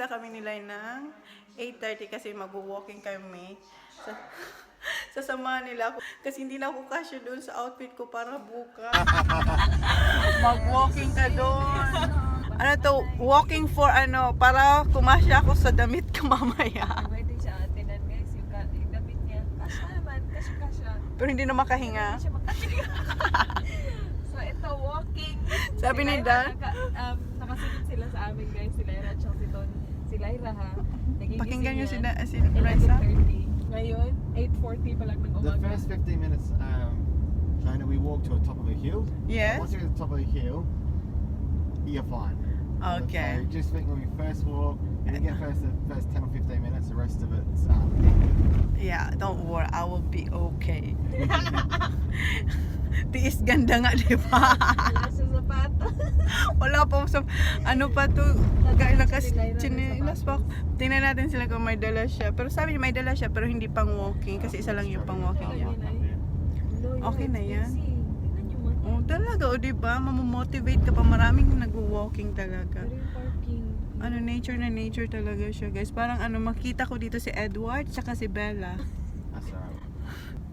Nag-umpisa kami nila ng 8:30 kasi mag-walking kami. Sasamahan nila ako kasi hindi na ako kasya doon sa outfit ko para bukas. Mag-walking ka doon. Ano to, walking for ano, para kumasya ako sa damit ko mamaya. Pwede siya atinan guys, yung damit niya. Kasya naman, kasya. Pero hindi na makahinga. Hindi siya makahinga. So ito, walking. Sabi ni Dad. Nakasunod sila sa amin guys, si Lyra at si Lyra ha. Pakinggan niyo si Raisa. 11:30. Ngayon, 8:40 pa lang ng The umaga. first 15 minutes, China, we walked to the top of a hill. Yes. Once you're at the top of the hill, you're fine. Okay. So just think when we first walk, when you get the first 10 or 15 minutes, the rest of it's Yeah, don't worry, I will be okay. Tiis ganda nga, di ba? Wala sa sapato. Wala pa sa, ano pa to, chinilas pa. Tingnan natin sila kung may dala siya. Pero sabi niya may dala siya, pero hindi pang walking, kasi isa lang yung pang walking niya. Okay na yan. Oh, talaga, o diba? Mamomotivate ka pa. Maraming nag-walking talaga. Pero yung parking. Ano, nature na nature talaga siya, guys. Parang ano, makita ko dito si Edward, tsaka si Bella. That's alright.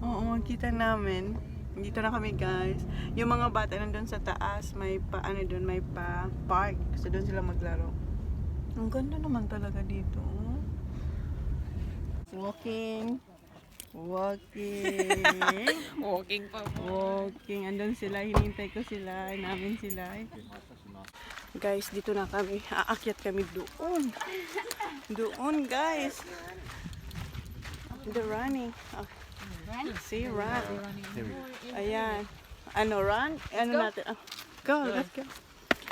Oo, makita namin. Dito na kami, guys. Yung mga bata nandun sa taas, may pa, ano dun, may pa park. So, doon sila maglaro. Ang ganda naman talaga dito. Walking. Walking pa po. Walking. Andun sila, hinihintay ko sila, namin sila. Guys, dito na kami. Aakyat kami doon. Doon, guys. The running. Oh. See, run. Ayan. Ano, run? Ano natin? Oh. Go, let's go.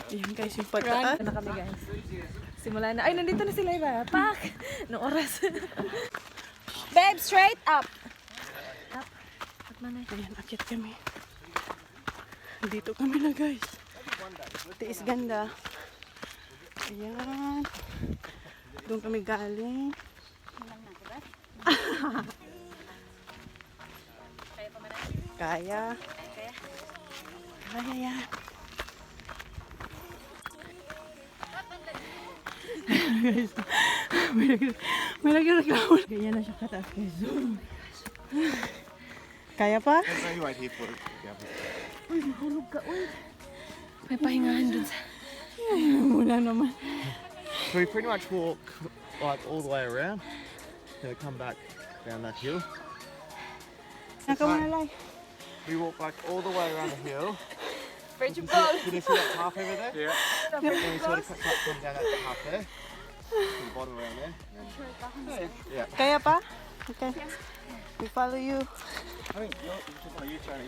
Ayan, guys, yung pagtaas. Na kami guys. Simula na. Ay, nandito na si Lyra. Pak! Noong oras. Babe, straight up! Up. At manay. Ayan, akyat kami. Dito kami na, guys. Tiis ganda. Ayan. Doon kami galing. Kaya. Kaya yan. Guys, may nagreklamo. Ganyan na siya kataas kay Zoom. Kaya pa? So you wait here for it. Yeah. Uy, mahulog ka, uy. May pahingahan dun sa... Wala naman. So we pretty much walk like all the way around. Then we come back down that hill. Nakamalay. We walk like all the way around the hill. Friendship Can goals. you see that path over there? Yeah. And we sort of come down that path there. To the bottom around there. Yeah. Kaya pa? Okay. We follow you. I think you're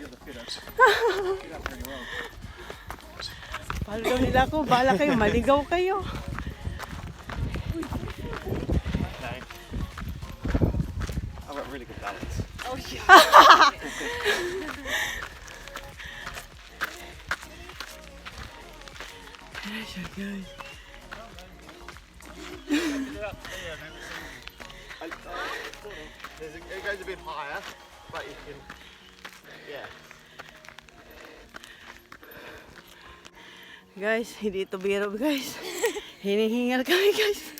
the fittest. You done pretty well. Follow nila ako. Bala kayo. Maligaw kayo. Okay. I've got really good balance. Oh, yeah. Guys. It goes a bit higher, but you can, yeah. Guys, hindi ito biro, guys. Hinihingal kami, guys.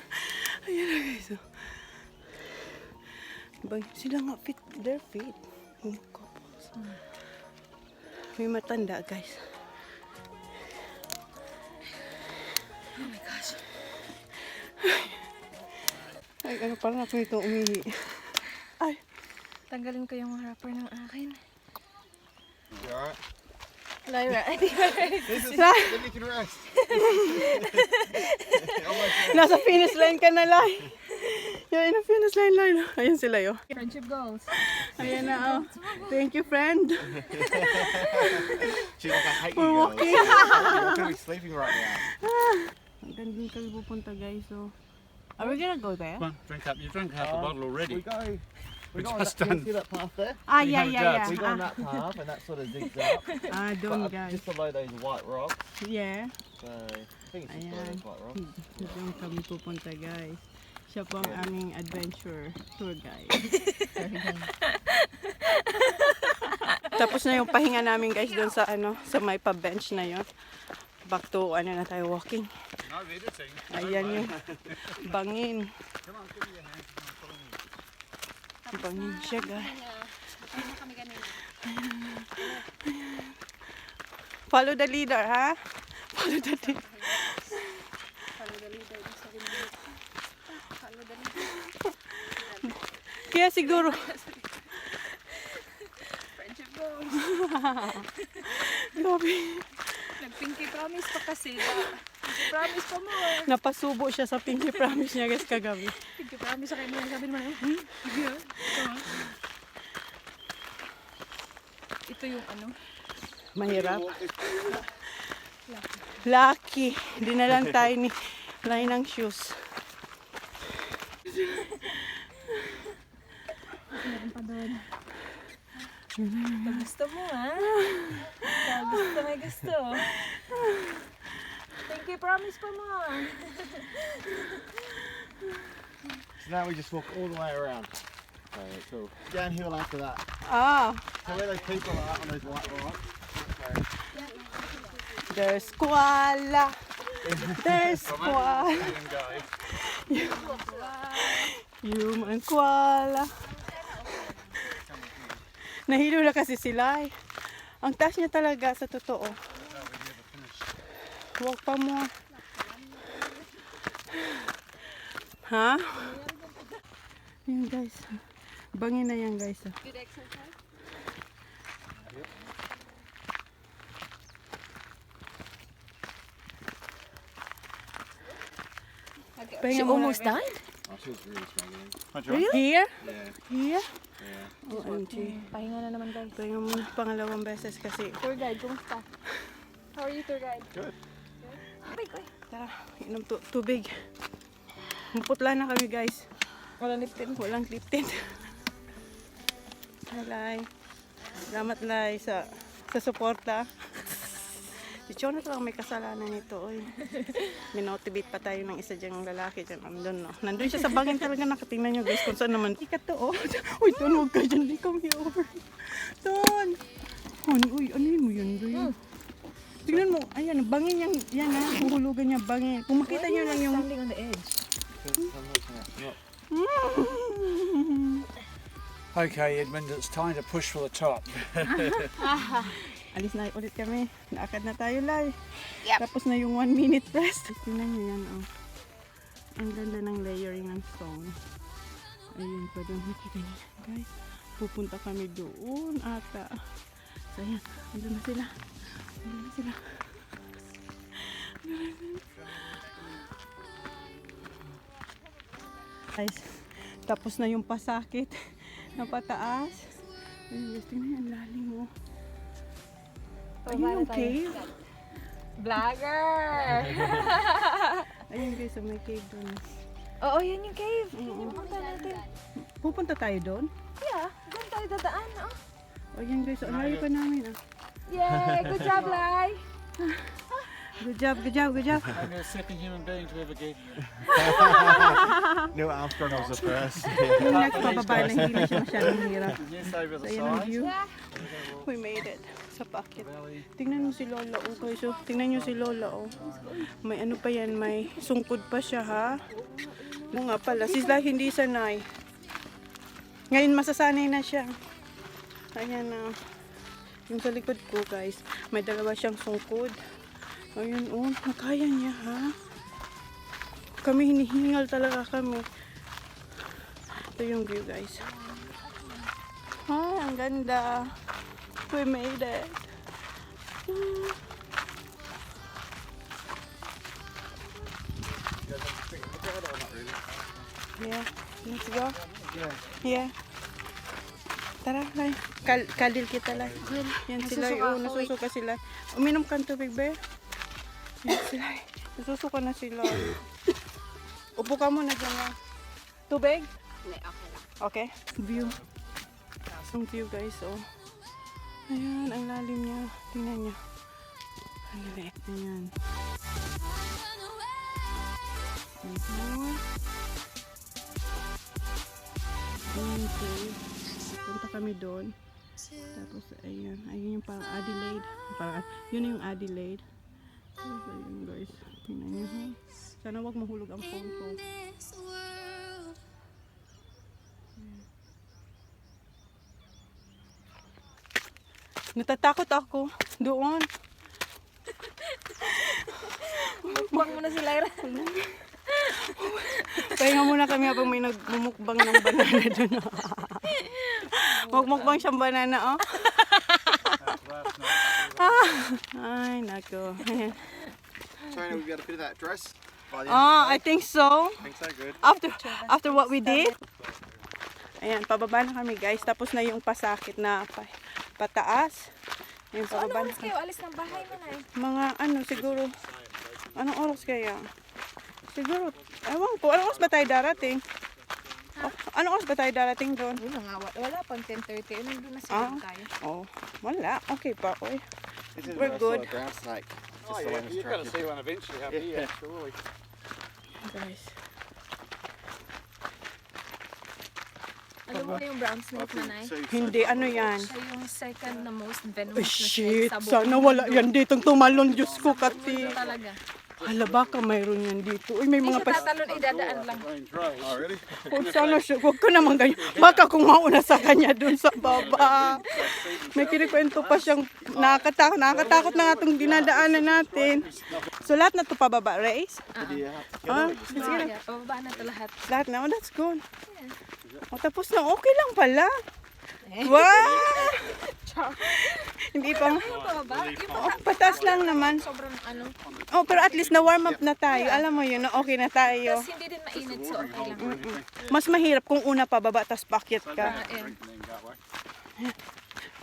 Ayan na, guys. Diba, sila nga fit, they're fit. Yung couples. May matanda, guys. Oh my gosh. Ay, ano, parang ako ito umihi. Ay. Tanggalin ko yung wrapper ng akin. You alright? Lyra, I Then you can rest. Nasa finish line ka na, Lai. Yan, na finish line, Lai. Ayun sila, yo. Friendship goals. Ayan na, oh. Thank you, friend. She's like, I hate you For girls. walking. You're gonna be sleeping right now. Ang gandang kami pupunta, guys. So, are we gonna go there? Come on, drink up. You drank half the bottle already. We go on just that, done- see that path there? Ah, We yeah, have a yeah, dance. We go yeah. on that path and that sort of zigs up. Ah, doon, But guys. just below those white rocks. Yeah. So I think it's just below Ayan. those white rocks. Doon kami pupunta, guys. Siya po ang aming adventure tour guide. Tapos na yung pahinga namin, guys, doon sa ano, sa may pa-bench na yon. back to ano na tayo, walking. No editing. Ayan yung bangin. Come on, give me your hand. Bangin siya, guys. Follow the leader, ha? Follow the leader. Kaya siguro. Friendship goals. Grabe. Nag-pinky promise pa kasi. Pinky promise pa mo. Napasubo siya sa pinky promise niya, guys, kagabi. Pinky promise sa kanya. Sabi naman, ito yung ano. Mahirap. Lucky. Di na lang tayo ni line ng shoes. Meron pa doon. Gusto mo, ha? Gusto, may gusto. Pinky promise pa mo. So now we just walk all the way around. Okay, cool. Downhill after that. Ah, So where those people are on those white lines. Okay. there's koala. There's koala. Human koala. Nahilo na kasi sila eh. Ang taas niya talaga sa totoo. Walk pa mo. Ha? Yan guys. Bangin na yan guys. Good exercise. She almost died? Oh, she was really struggling. Really? Here? Yeah. Here? Yeah. OMG. Pahinga na naman guys. Pahinga muna pangalawang beses kasi. Tour guide, kumusta? How are you, tour guide? Good. Tara, inom tubig. Muputla na kami guys. Walang liptin. Walang clip tent. Hi, salamat Lai sa suporta. Si Chona lang may kasalanan nito. Oy. Minotivate pa tayo ng isa dyang lalaki dyan. Andun, no? Nandun siya sa bangin talaga. Nakatingnan nyo guys kung saan naman. Ikat to, oh. Uy, Ton, huwag ka dyan. Di come over. Ton. Uy, ano yun mo yun? Tingnan mo. Ayan, bangin yan. Yan ha. Huhulugan niya bangin. Kung makita nyo lang yung... Standing on the edge. Okay, Edmund, it's time to push for the top. Alis na ulit kami. Naakad na tayo, Lai. Yep. Tapos na yung 1 minute rest. Tingnan nyo yan, oh. Ang ganda ng layering ng stone. Ayun, pwede makikita nyo yan, guys. Pupunta kami doon ata. So, ayan. Andun na sila. Andun na sila. Guys, tapos na yung pasakit na pataas. Ayun, guys, tingnan yan, lalim mo. Ayun yung cave. Vlogger! Ayun guys, may cave doon. Oo, yan yung cave. Oo. Pupunta natin. Pupunta tayo doon? Yeah, doon tayo dadaan. Oh. Ayun guys, ang layo pa namin ah. Yay! Good job, Lai! Good job, good job, good job. I'm the second human being to ever get here. Neil Armstrong was the first. Yung next pababa na hindi na siya masyadong hirap. Yes, over So the ayan ang side. view. We made it. Sa paakit. Tingnan mo si Lola oh guys. Oh. Tingnan nyo si Lola oh. May ano pa yan, may sungkod pa siya ha. Oo nga pala, sila hindi sanay. Ngayon masasanay na siya. Ayan na. Yung sa likod ko guys, may dalawa siyang sungkod. Ayun oh, nakaya niya ha. Kami hinihingal talaga kami. Ito yung view guys. Ah, ang ganda. We made it. Yeah, let's go. Yeah. Tara, Lai. Kalil kita, Lai. Yan sila. Oh, nasusuka sila. Uminom ka ng tubig, be. Yan sila. Nasusuka na sila. Upo ka muna dyan, Lai. Tubig? Okay. View. Ang view, guys, oh. Ayan, ang lalim niya. Tingnan niya. Ang liit. Ayan. Okay. Punta kami doon. Tapos, ayan. Ayun yung parang Adelaide. Parang, yun yung Adelaide. So yun guys, tingnan nyo ha. Sana wag mahulog ang phone ko. Natatakot ako doon. Mukbang mo na si Lyra. Pahinga muna kami habang may nagmumukbang ng banana doon. Magmukbang siyang banana, oh. Ay, nako. Chona, we got a bit of that dress by the end Oh, of I think so. I think so, good. After what we did. Ayan, pababa na kami guys. Tapos na yung pasakit na pataas. Ayan, So, pababa ano na oras kami. kayo? Alis ng bahay mo na eh. Mga ano, siguro. Anong oras kaya? Siguro, ewan ko. Anong oras ba tayo darating? Oh, anong oras ba tayo darating doon? Wala nga, wala pang 10:30. Nandun na siguro tayo. Oh, wala. Okay pa, oy. This is We're where I good. saw a ground snake. Oh, Just the yeah, one that's you've got to trapped. see one eventually up here, surely. Guys. Alam mo yung brown snake na nai? Hindi, ano yan? Siya yung second na most venomous Ay, na snake shit. sa buong Sana wala mundo. yan dito. Tumalon, Diyos ko, kati. Talaga. Hala, baka mayroon yan dito. Uy, may Hindi mga siya tatalon, idadaan lang. Oh, really? Huwag sana siya. Huwag ka naman ganyan. Baka kung mauna sa kanya dun sa baba. May kinikwento pa siyang nakakatakot. Nakakatakot na nga itong dinadaanan natin. So lahat na ito pababa, Race? Do you have to Ah, kill it? sige na. Kaya, pababa na ito lahat. Lahat na. Oh, that's good. O, tapos na. Okay lang pala. Wow! Hindi pa. Pababa? Yung Oh, patas lang naman. sobrang ano. Oh, pero at least na-warm up na tayo. Alam mo yun, na okay na tayo. Tapos hindi din mainit, so okay lang. Mas mahirap kung una pababa, tas pakyat ka. Ayan.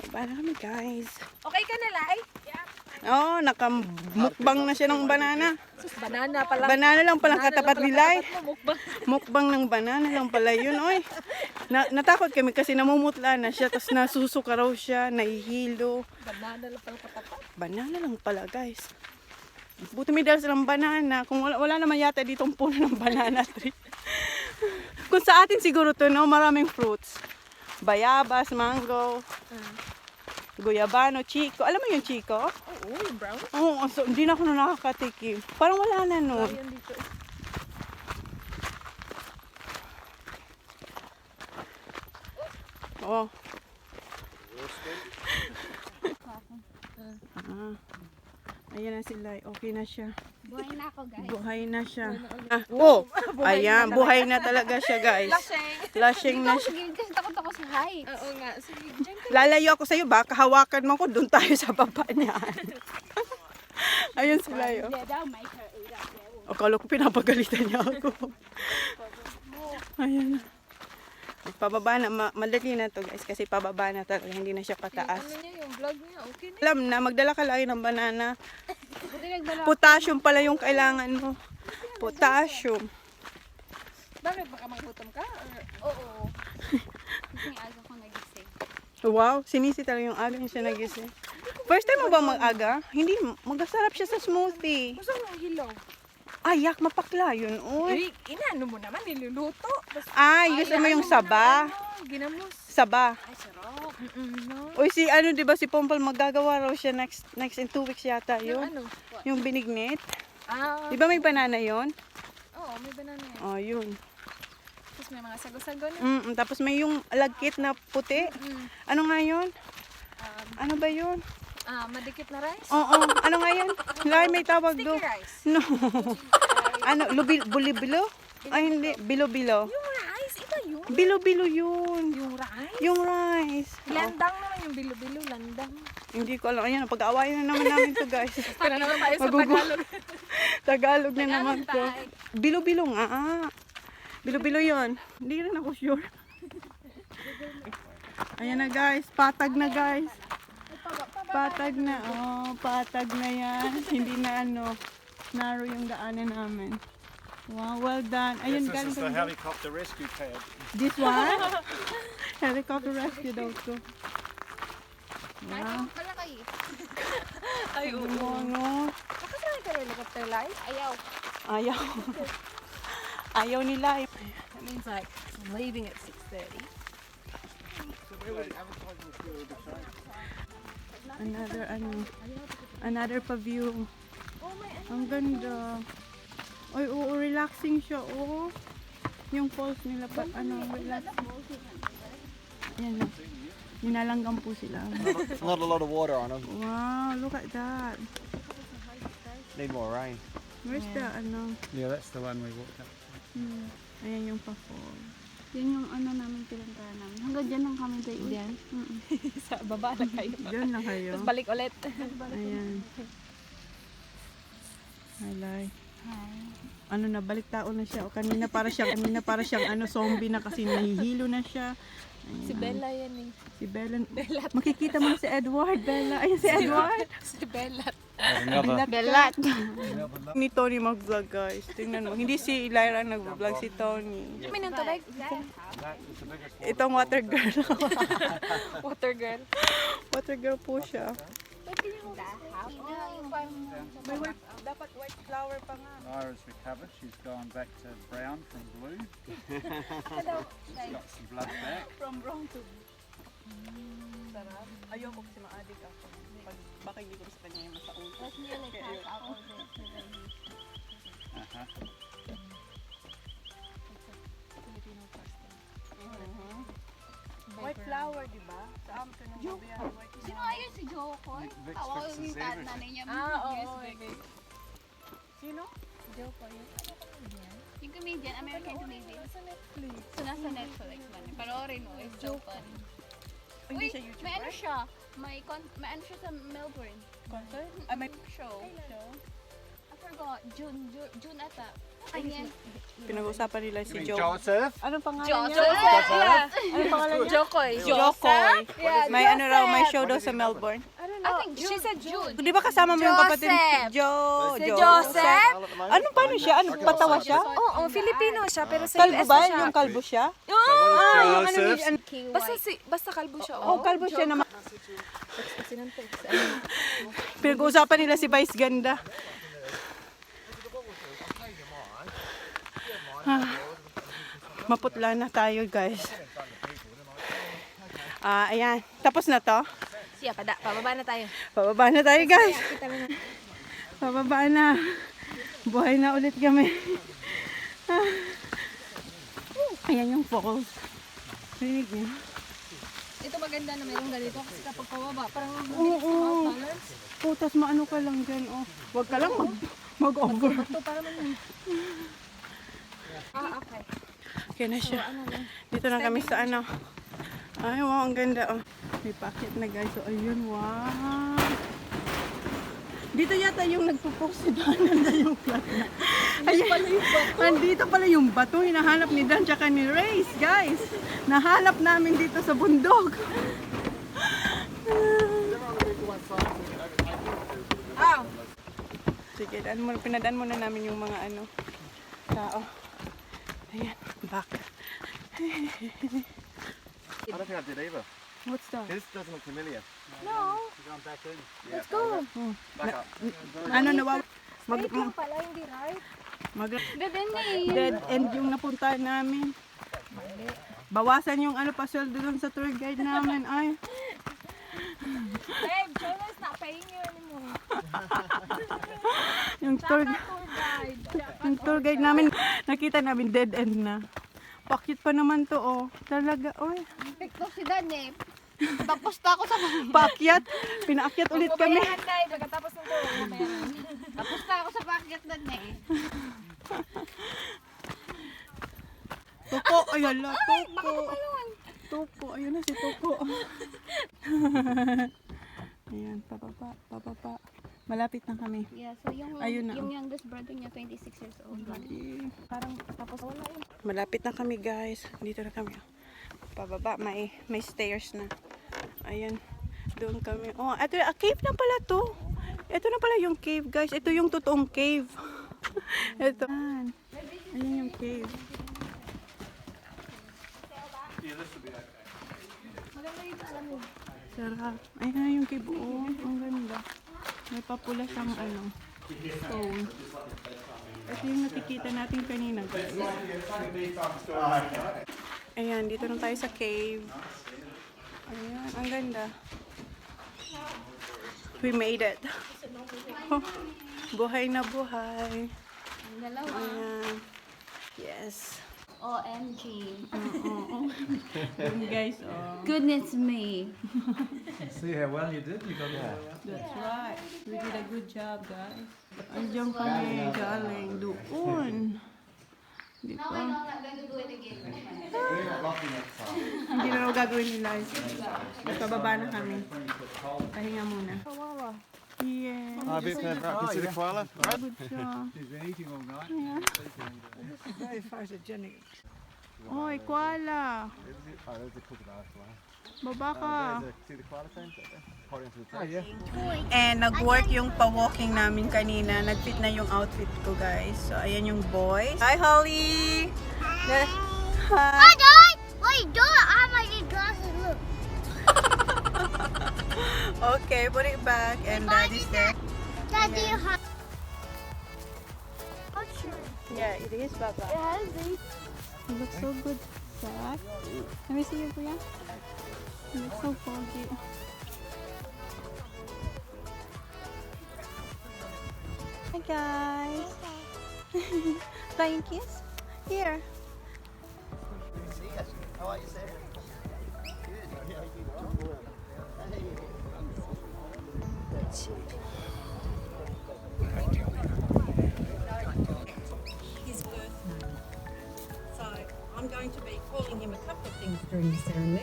Baba na kami, guys. Okay ka na, Lai? Oh, nakamukbang na siya ng banana. Sus, banana pala. Banana lang palang Banana katapat lang ni pala Lai. katapat mo, mukbang. Mukbang ng banana lang pala yun, oy. Natakot kami kasi namumutla na siya, tas nasusuka raw siya, nahihilo. Banana lang pala katapat. Banana lang pala, guys. Buti may dala silang banana. Kung wala naman yata ditong puno ng banana tree. Kung sa atin siguro to, no, maraming fruits. Bayabas, mango, guyabano, chico. Alam mo yung chico? Oo, yung brown. Oo, so, hindi na ako na nakakatikim. Parang wala na nun. Ayan dito. Oo. Ah. Ayan na sila. Okay na siya. Buhay na ako, guys. Buhay na siya. Ah, oh, ayan. Buhay na talaga siya, guys. Laseng. Lashing na Ikaw, siya. sige, kasi takot ako sa height. Oo nga. Sige, dyan ka. Lalayo ako sa'yo. Baka hawakan mo ko. Doon tayo sa baba niyan. Ayun sila yun. Yeah, that'll make her eat up there. Akala ko pinapagalitan niya ako. Ayan na. Pababa na. Madali na to, guys. Kasi pababa na talaga. Hindi na siya pataas. Ano niya, yung vlog niya, okay na. Alam na, magdala ka lagi ng banana. Buti nagbala. Potassium pala yung kailangan mo. Potassium. Bakit? Baka magutom ka? Or... Oo. Kasi aga ko nagising. Wow, sinisi talaga yung aga niya siya nagising. First time mo ba mag-aga? Hindi, magasarap siya sa smoothie. Gusto mo yung hilaw? Ayak, mapakla yun. Uy. Inaano mo naman, niluluto. Tapos, Ay, gusto mo yung saba? ginamos. Saba. Ay, sarap. No? Uy, si ano, di ba si Pompal magagawa raw siya next in 2 weeks yata Yung yun. ano? Yung binignit. Ah, Di ba may banana yon? oo, may banana yan. Oh, yun. Tapos may mga sago-sago na. Tapos may yung lagkit na puti. Ano nga yun? Ano ba yun? Madikit na rice. Oo, ano nga yun? Lai, may tawag do. Sticky rice. No. Ano, bulibilo? Ay, hindi. Bilo-bilo. Yung rice, iba yun. Bilo-bilo yun. Yung rice? Yung rice. Oh, Landang naman yung bilo-bilo, landang. hindi ko alam. Ayan, pag-aawayan na naman namin to, guys. Para naman tayo sa Magugu- Tagalog. Tagalog na naman to. tayo. Bilo-bilo nga. Bilo-bilo yun. Hindi rin ako sure. Ayan na, guys. Patag na, guys. Patag na. Oh, patag na yan. Hindi na ano. Narrow yung daanan namin. Wow, well done. Ayun, This galing is the kami. helicopter rescue pad. This one? Helicopter rescue daw to. Wow. Pala kayo. Ay, oo. Ano? Nakasakay ka rin helicopter light? Ayaw. Ayaw. Ayaw nila. That means like, I'm leaving at 6:30. Another paview. Ang ganda. Ay, oo, relaxing siya, oh. Yung falls nila, relaxing. Ayan na. Nilalanggam po sila. Not a lot of water on them. Wow, look at that. Need more rain. Where's the, Yeah, that's the one we walked up. Ayan yung pa-fall. Yun yung namin pinuntahan namin. Hanggang dyan lang kami tayo. Diyan? Sa baba na kayo. Diyan na kayo. Tapos balik ulit. Ayan. I like. Balik tao na siya. O kanina para siyang zombie na kasi nahihilo na siya. Ayan. Si Bella yan eh. Si Bella. Makikita mo na si Edward, Bella. Ayun si Edward. Si Bella. Belat. Ni Tony mag-vlog, guys. Tingnan mo. Hindi si Lyra nag-vlog, si Tony. Kami ng tubig. Itong water girl. Water girl. Water girl po siya. May Dapat white flower pa nga. Lyra's recovered. She's gone back to brown from blue. She's got some blood back. From brown to sarap. Ayoko kasi ma-addict ako. Baka hindi ko sa kanya yung masaun. was nearly half out of it. Filipino pasta. White flower, di ba? Sa amin ka nung babiyan, white flower. Sino ayun si Jokoy? Vic Tawag fixes yung everything. nanay niya. Oo. Sino? Joke ko yun. Yung comedian, American comedian. Sa Netflix. So, nasa Netflix man. Panoorin mo, is Jokoy. Hindi Uy, siya YouTuber? may ano siya. May ano siya sa Melbourne. Concert? May show. I forgot. June ata. Ganyan. Pinag-uusapan nila si You mean Joe. Joseph? Anong pangalan Joseph. niya? Yeah. Anong pangalan niya? Jokoy. Jokoy. Yeah, May ano raw, may show daw sa Melbourne. I don't I know. think She said June. Di ba kasama mo yung kapatid? Si Joseph? Anong paano siya? Anong patawa siya? Oo, Filipino siya pero sa Kalbo US ba? na siya. Yung kalbo siya? Ah, Yung ano Joseph? niya? basta kalbo siya. Oh, kalbo siya naman. Sinuntok. Pinag-uusapan nila si Vice Ganda. Maputla na tayo, guys. Ayan. Tapos na to. Siya, pababa na tayo. Pababa na tayo, guys. Kita mo na. Pababa na. Buhay na ulit kami. Ayan yung falls. Rinig niyo? Ito maganda na mayroong ganito kasi kapag pababa, parang Oo. balance. Putas, maano ka lang dyan, oh. Huwag ka lang mag-over. Ito para naman. Okay. Okay na siya. Dito na kami sa ano. Ay, wow, ang ganda, oh. May packet na, guys. So, ayun, wow. Dito yata yung nagpo-post si Dan. Nanda yung flat na. Andito pala yung bato. Hinahanap ni Dan tsaka ni Race, guys. Nahanap namin dito sa bundok. Sige, pinadaan muna namin yung mga ano, tao. Ayan, back. I don't think I did either. What's that? This doesn't look familiar. No. Going back in. Let's go. Back up. Ano, Straight lang pala, hindi right. dead end yung napuntahan namin. Bawasan yung ano, pasweldo dun sa tour guide namin. Ay, Babe, Chola's not paying you anymore. yung tour guide. guide namin, nakita namin dead end na. Pakit pa naman to, oh. Talaga, oy. Ito si Dan eh. Papusta ako sa Paakyat. Pinaakyat ulit kami. Babayaran tayo, pagkatapos ng tour, babayaran. Papusta ako sa packet Dan eh. Tuko, ayan la, tuko. Tuko, ayun na si Tuko. Ayan, pababa. Malapit na kami. Yeah, so yung Ayun na, yung oh. youngest brother niya 26 years old. Parang tapos wala yun. Malapit na kami, guys. Dito na kami. Pababa, may stairs na. Ayan. Doon kami. Oh, ito, cave na pala to. Ito na pala yung cave, guys. Ito yung totoong cave. Ito. Ayan yung cave. Sarap. Ayan yung cave. Oh, ang ganda. May papula siyang ano, stone. Ito yung nakikita natin kanina, guys. Ayan, dito na tayo sa cave. Ayan, ang ganda. We made it. Oh, Buhay na buhay. Ang dalawa. Ayan. Yes. OMG. Yun guys, oh. Goodness me. See how well you did? You got it. That's right. We did a good job, guys. Andiyan kami galing doon. Di ba? We're not lucky next time. Hindi na raw gagawin nila. Pababa na kami. Pahinga muna. Yeah. A bit further up. Can you see the koala? Right? Good job. He's been eating all night. Very photogenic. Oy, koala. Oh, there's the crocodile as well. Baba ka. See the koala signs up there? According to the text. Oh, yeah. And nag-work yung pa-walking namin kanina. Nag-fit na yung outfit ko, guys. So, ayan yung boys. Hi, Holly! Hi! Dad! Wait, don't I have my glasses, look. Okay, put it back. And Daddy's there. Daddy, Yeah. oh, sure. Yeah, it is, Papa. It has these. You look so good, Zach. Let me see you, Kuya. You look so foggy. Hi, guys. Flying kiss? Here. How are you, Sarah? Good. How are you? His birth name. So I'm going to be calling him a couple of things during the ceremony.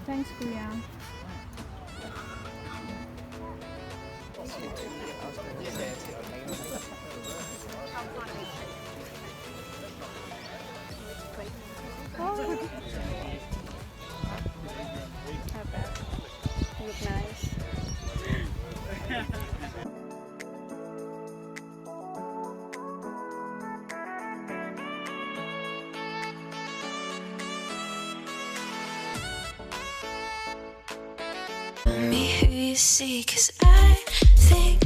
Thanks, Kuya. Oh. Not bad. You look nice. Me who you see, 'cause I think